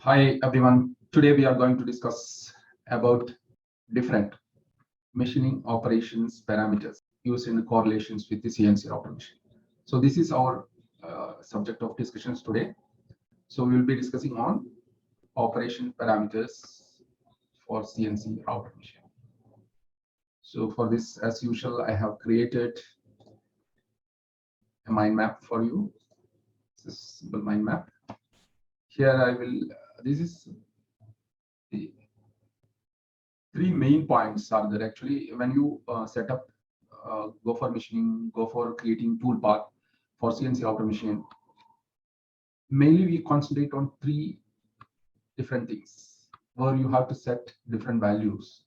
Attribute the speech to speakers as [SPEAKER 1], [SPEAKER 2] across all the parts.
[SPEAKER 1] Hi everyone. Today we are going to discuss about different machining operations parameters used in correlations with the CNC router machine. So this is our subject of discussions today. So we will be discussing on operation parameters for CNC router machine. So for this, as usual, I have created a mind map for you. This is simple mind map. Here I will. This is the three main points are there actually when you set up go for machining, go for creating tool path for CNC router machine. Mainly we concentrate on three different things where you have to set different values.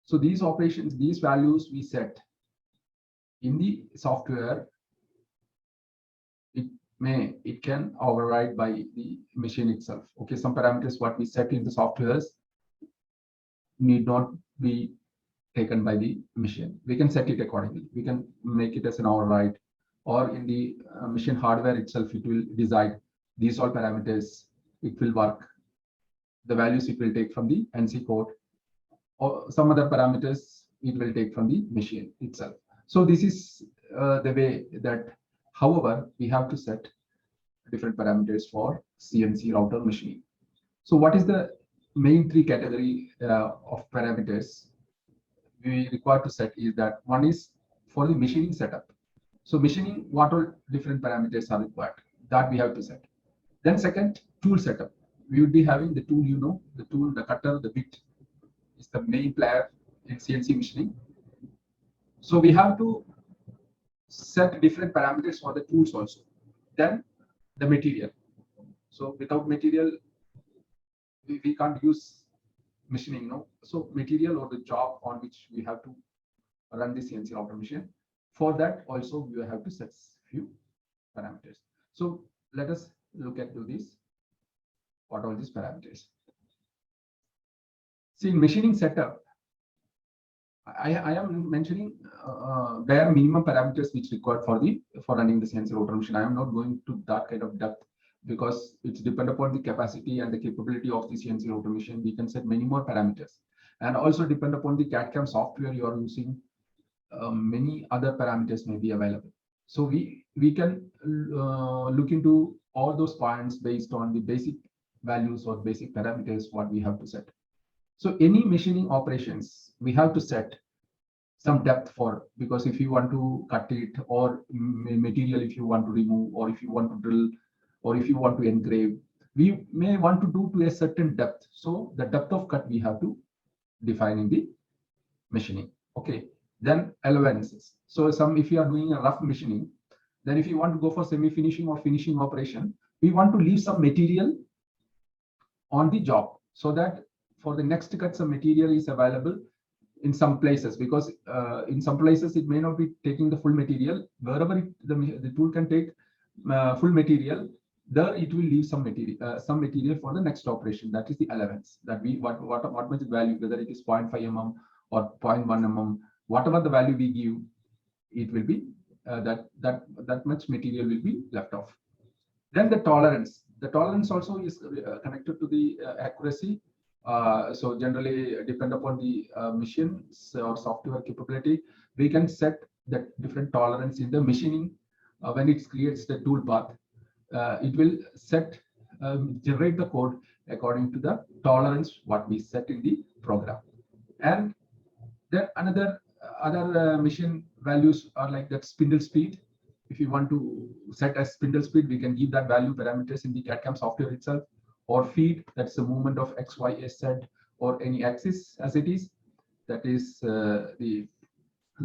[SPEAKER 1] So these operations, these values we set in the software, it can override by the machine itself. Okay, some parameters what we set in the softwares need not be taken by the machine. We can set it accordingly. We can make it as an override, or in the machine hardware itself, it will decide these all parameters. It will work. The values it will take from the NC code, or some other parameters it will take from the machine itself. So this is the way that, however, we have to set different parameters for CNC router machining. So what is the main three category of parameters we require to set is that one is for the machining setup. So machining, what all different parameters are required that we have to set. Then second, tool setup. We would be having the tool, the tool, the cutter, the bit is the main player in CNC machining. So we have to set different parameters for the tools also. Then the material. So without material, we can't use machining, no. So material or the job on which we have to run the CNC router machine. For that also we have to set few parameters. So let us look at this. What are these parameters? See, in machining setup, I am mentioning bare minimum parameters which required for running the CNC router machine. I am not going to that kind of depth because it's depend upon the capacity and the capability of the CNC router machine. We can set many more parameters, and also depend upon the CAD/CAM software you are using. Many other parameters may be available. So we can look into all those points based on the basic values or basic parameters what we have to set. So any machining operations we have to set some depth for, because if you want to cut it, or material if you want to remove, or if you want to drill, or if you want to engrave, we may want to do to a certain depth. So the depth of cut we have to define in the machining. Okay. Then allowances. So if you are doing a rough machining, then if you want to go for semi-finishing or finishing operation, we want to leave some material on the job so that for the next cut some material is available in some places, because in some places it may not be taking the full material. Wherever the tool can take full material, there it will leave some material for the next operation. That is the allowance that we what much value, whether it is 0.5 mm or 0.1 mm, whatever the value we give, it will be that much material will be left off. Then the tolerance. The tolerance also is connected to the accuracy. So generally, depend upon the machines or software capability, we can set the different tolerance in the machining. When it creates the tool path, it will generate the code according to the tolerance what we set in the program. And then other machine values are like that spindle speed. If you want to set as spindle speed, we can give that value parameters in the CAD/CAM software itself. Or feed, that's the movement of X, Y, Z, or any axis as it is. That is there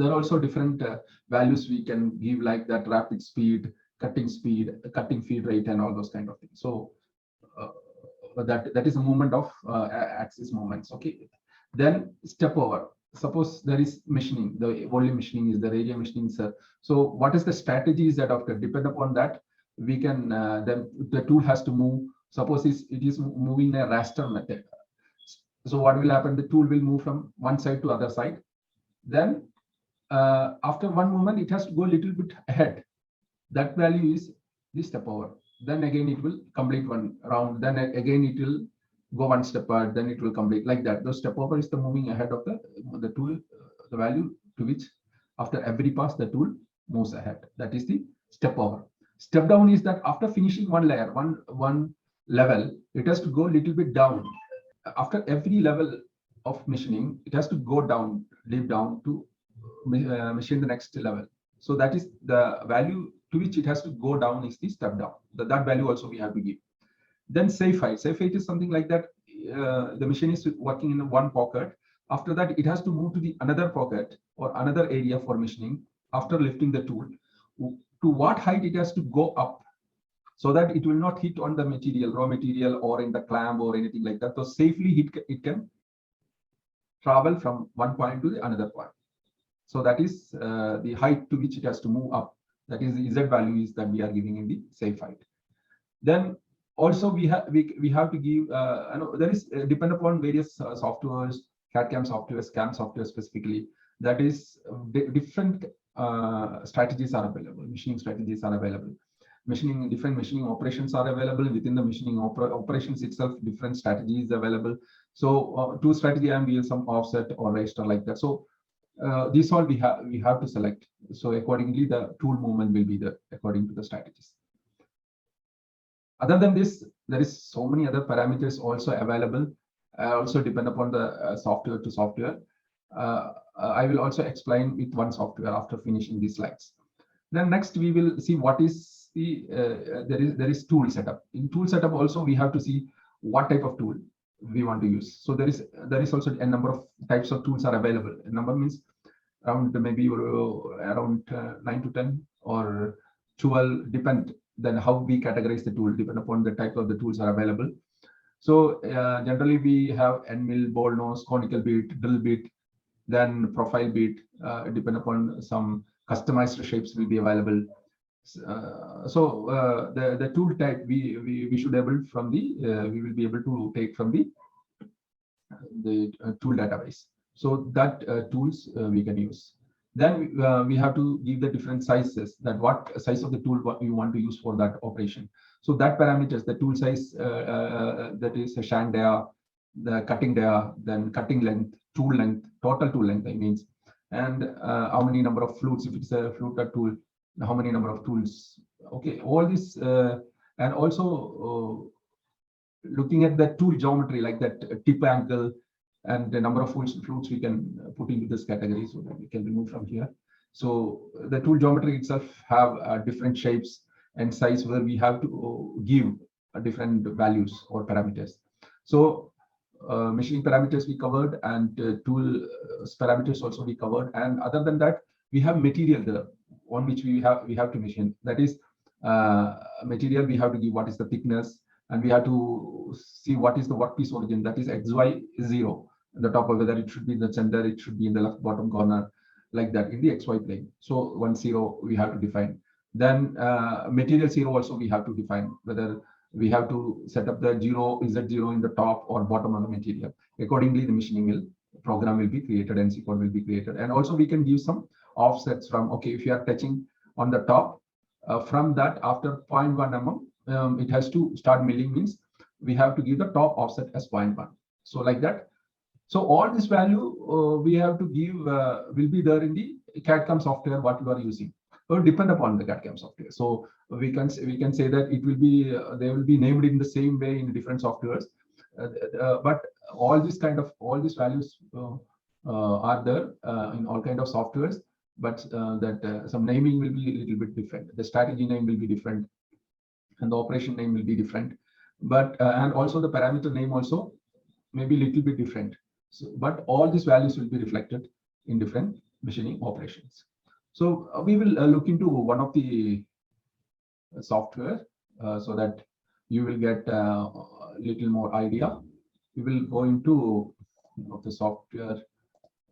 [SPEAKER 1] are also different values we can give, like that rapid speed, cutting feed rate, and all those kind of things. So that is a movement of axis movements. Okay. Then step over. Suppose there is machining, the volume machining is the area machining, sir. So what is the strategies that after depend upon that we can the tool has to move. Suppose it is moving a raster method. So what will happen? The tool will move from one side to other side. Then after one movement, it has to go a little bit ahead. That value is the step over. Then again, it will complete one round. Then again, it will go one step ahead, then it will complete like that. The step over is the moving ahead of the tool, the value to which after every pass the tool moves ahead. That is the step over. Step down is that after finishing one layer, one level, it has to go a little bit down. After every level of machining, it has to go down, deep down to machine the next level. So that is the value to which it has to go down is the step down. That value also we have to give. Then safe height. Safe height is something like that. The machine is working in one pocket. After that, it has to move to the another pocket or another area for machining after lifting the tool. To what height it has to go up so that it will not hit on the material, raw material, or in the clamp or anything like that. So safely it can travel from one point to the another point. So that is the height to which it has to move up. That is the Z value is that we are giving in the safe height. Then also we have to give there is depend upon various softwares, CAD/CAM software, CAM software specifically. That is different strategies are available. Machining strategies are available. Different machining operations are available within the machining operations itself. Different strategies available. So to strategy and we have some offset or raster like that. So these all we have to select. So accordingly, the tool movement will be according to the strategies. Other than this, there is so many other parameters also available. Also depend upon the software to software. I will also explain with one software after finishing these slides. Then next we will see what is the there is tool setup. In tool setup also we have to see what type of tool we want to use. So there is also a number of types of tools are available. A number means around maybe around 9 to 10 or 12, depend then how we categorize the tool, depend upon the type of the tools are available. So generally we have end mill, ball nose, conical bit, drill bit, then profile bit, depend upon some customized shapes will be available. So the tool type we should able from the we will be able to take from the tool database. So that tools we can use. Then we have to give the different sizes, that what size of the tool what you want to use for that operation. So that parameters, the tool size, that is a shank dia, the cutting dia, then cutting length, tool length, total tool length, I means, and how many number of flutes, if it's a fluted tool, how many number of tools. Okay, all this, and also looking at the tool geometry, like that tip angle, and the number of flutes we can put into this category, so that we can remove from here. So the tool geometry itself have different shapes and size where we have to give different values or parameters. So machining parameters we covered, and tool parameters also we covered. And other than that, we have material there on which we have to machine. That is material we have to give what is the thickness, and we have to see what is the workpiece origin, that is XY 0 at the top, of whether it should be in the center, it should be in the left bottom corner, like that in the XY plane. So 1 0 we have to define. Then material 0 also we have to define, whether we have to set up the 0 Z0 in the top or bottom of the material. Accordingly, the machining program will be created and code will be created. And also we can give some offsets from, okay, if you are touching on the top, from that after 0.1 mm, it has to start milling, means we have to give the top offset as 0.1. So like that. So all this value we have to give will be there in the CAD/CAM software what you are using. Will depend upon the CAD/CAM software. So we can say that it will be they will be named in the same way in different softwares, but all these values are there in all kind of softwares. But some naming will be a little bit different. The strategy name will be different, and the operation name will be different. But and also the parameter name also may be a little bit different. So, but all these values will be reflected in different machining operations. So we will look into one of the software so that you will get a little more idea. We will go into the software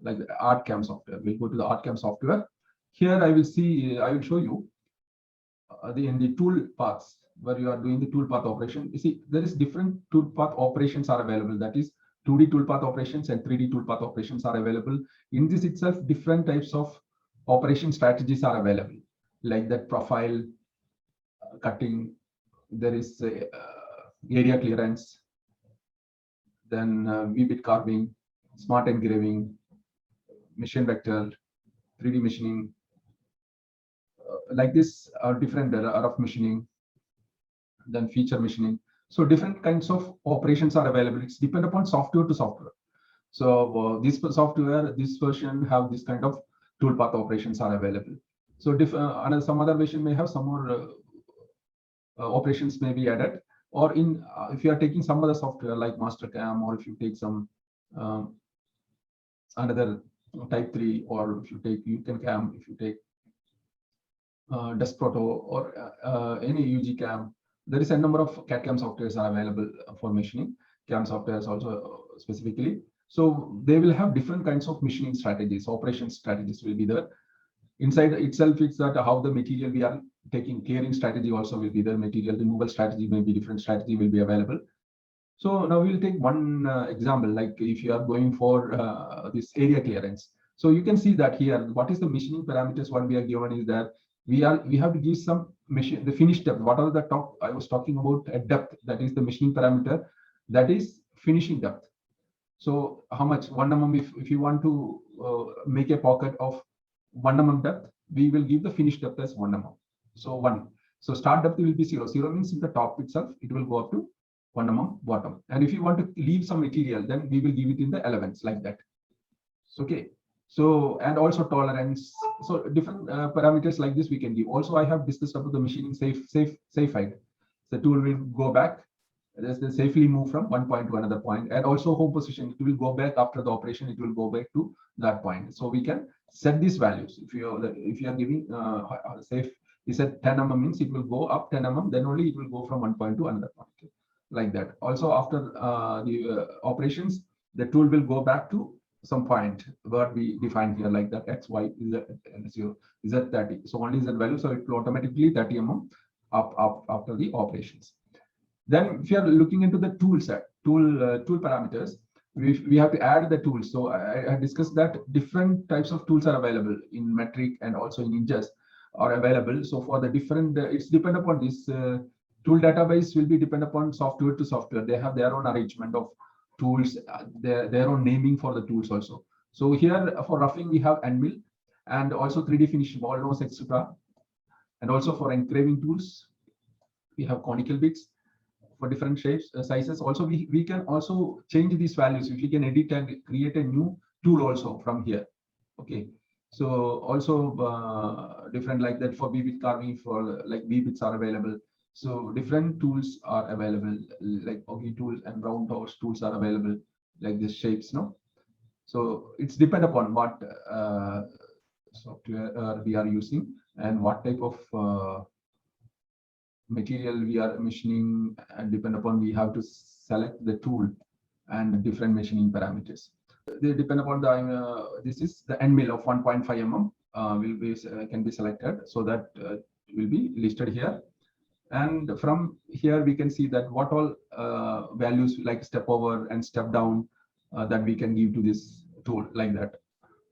[SPEAKER 1] like the ArtCAM software. We'll go to the ArtCAM software. Here I will show you in the tool paths where you are doing the tool path operation. You see, there is different tool path operations are available. That is 2D toolpath operations and 3D toolpath operations are available. In this itself, different types of operation strategies are available, like that profile, cutting, there is area clearance, then V-bit carving, smart engraving, machine vector, 3D machining, like this are different RF machining, then feature machining. So different kinds of operations are available. It's depend upon software to software. So this software, this version have this kind of toolpath operations are available. So some other version may have some more operations may be added, or in if you are taking some other software like Mastercam, or if you take some another type 3, or if you take UCAM, if you take Desproto, or any UGCam, there is a number of CAD/CAM softwares are available for machining. CAM softwares also specifically. So they will have different kinds of machining strategies, operation strategies will be there. Inside itself, it's that how the material we are taking, clearing strategy also will be there. Material removal strategy, maybe different strategy will be available. So now we'll take one example, like if you are going for this area clearance. So you can see that here, what is the machining parameters? What we are given is that we have to give some machine, the finished depth. What are the top? I was talking about a depth, that is the machining parameter, that is finishing depth. So how much 1 mm, if you want to make a pocket of 1 mm depth, we will give the finished depth as 1 mm. So 1. So start depth will be 0. 0 means in the top itself, it will go up to 1 mm bottom. And if you want to leave some material, then we will give it in the elements like that. Okay. So, and also tolerance. So different parameters like this we can give. Also, I have discussed about the machining safe height. The tool will go back. They safely move from one point to another point, and also home position. It will go back after the operation. It will go back to that point. So we can set these values. If you are giving safe, you said 10 mm means it will go up 10 mm. Then only it will go from one point to another point, like that. Also after the operations, the tool will go back to some point where we define here, like that X, Y, Z, 30. So only Z value. So it will automatically 30 mm up after the operations. Then if you are looking into the tool set, tool parameters, we have to add the tools. So I discussed that different types of tools are available in metric and also in inches are available. So for the different, it's depend upon this tool database will be depend upon software to software. They have their own arrangement of tools, their own naming for the tools also. So here for roughing we have end mill, and also 3D finish, ball nose, etc. And also for engraving tools, we have conical bits for different shapes, sizes. Also, we can also change these values. If we can edit and create a new tool also from here. Okay. So also different like that for V-bit carving, for like V-bits are available. So different tools are available, like Oggy tools and round tools are available, like these shapes, no? So it's depend upon what software we are using and what type of material we are machining, and depend upon we have to select the tool and different machining parameters. They depend upon the this is the end mill of 1.5 mm will be can be selected, so that will be listed here. And from here we can see that what all values like step over and step down that we can give to this tool, like that.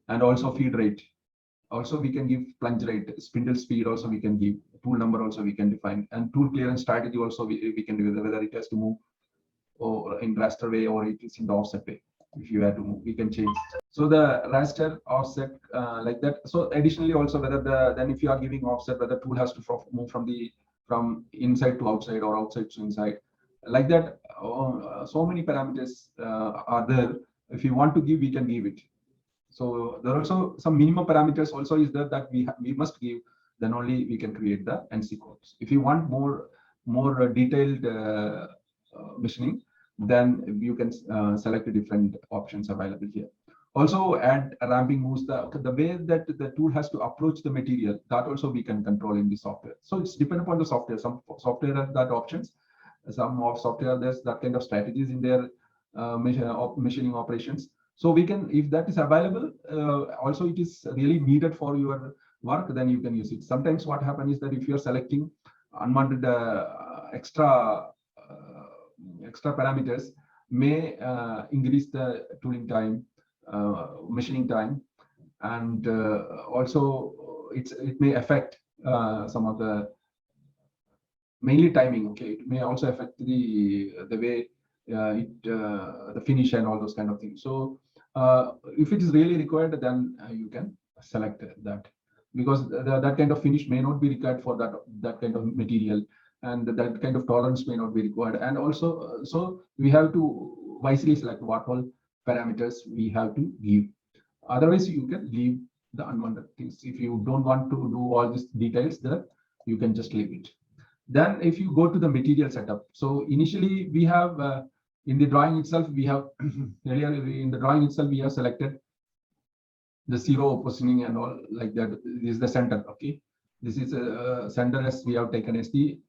[SPEAKER 1] And also feed rate. Also we can give plunge rate, spindle speed also we can give, tool number also we can define, and tool clearance strategy also we can do, whether it has to move or in raster way or it is in the offset way. If you have to move, we can change. So the raster offset like that. So additionally also whether then if you are giving offset, whether tool has to move from inside to outside or outside to inside, like that. So many parameters are there. If you want to give, we can give it. So there are also some minimum parameters also is there that we must give, then only we can create the NC codes. If you want more detailed machining, then you can select the different options available here. Also add ramping moves, the way that the tool has to approach the material, that also we can control in the software. So it's depend upon the software. Some software have that options, some of software there's that kind of strategies in their machining operations. So we can, if that is available, also it is really needed for your work, then you can use it. Sometimes what happens is that if you are selecting unwanted extra parameters, may increase the tooling time, machining time, and also it may affect some of the mainly timing. Okay, it may also affect the way the finish and all those kind of things. So if it is really required, then you can select that, because that kind of finish may not be required for that kind of material, and that kind of tolerance may not be required. And also, so we have to wisely select what all parameters we have to give. Otherwise, you can leave the unwanted things. If you don't want to do all these details there, you can just leave it. Then if you go to the material setup, so initially we have in the drawing itself, we have earlier in the drawing itself, we have selected the zero positioning and all like that. This is the center. Okay, this is a center as we have taken as the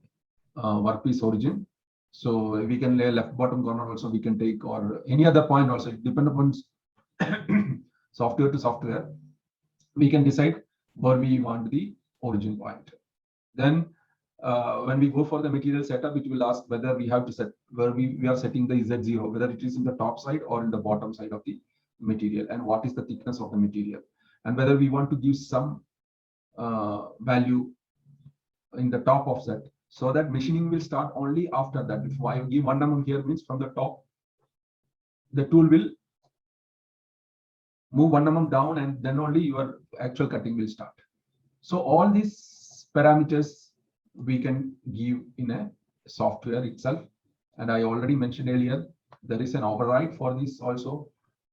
[SPEAKER 1] workpiece origin. So we can lay left bottom corner also, we can take, or any other point also. It depends upon software to software. We can decide where we want the origin point. Then when we go for the material setup, it will ask whether we have to set where we are setting the Z0, whether it is in the top side or in the bottom side of the material, and what is the thickness of the material, and whether we want to give some value in the top of that, so that machining will start only after that. If I give 1 mm here, means from the top, the tool will move 1 mm down, and then only your actual cutting will start. So all these parameters we can give in a software itself. And I already mentioned earlier, there is an override for this also.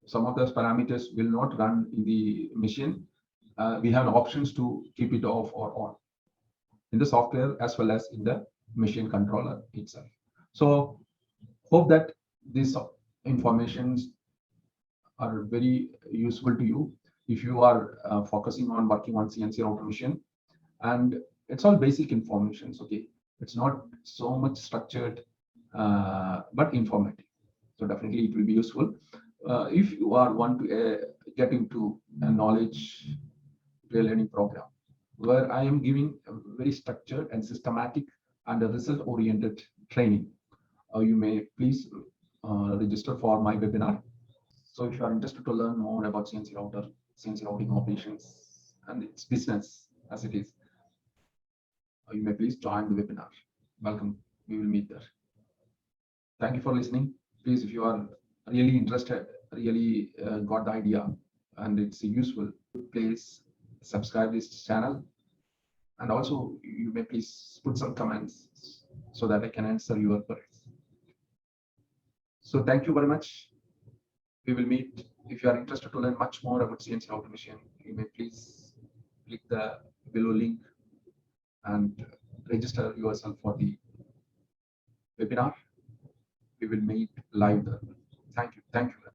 [SPEAKER 1] Some of those parameters will not run in the machine. We have options to keep it off or on in the software as well as in the machine controller itself. So hope that these informations are very useful to you if you are focusing on working on CNC automation. And it's all basic informations. Okay, it's not so much structured, but informative. So definitely it will be useful if you are want to get into a knowledge learning program where I am giving a very structured and systematic and a result oriented training. You may please register for my webinar. So if you are interested to learn more about CNC router, CNC routing operations, and its business as it is, you may please join the webinar. Welcome. We will meet there. Thank you for listening. Please, if you are really interested, really got the idea, and it's useful, please subscribe this channel. And also, you may please put some comments so that I can answer your queries. So thank you very much. We will meet. If you are interested to learn much more about CNC automation, you may please click the below link and register yourself for the webinar. We will meet live there.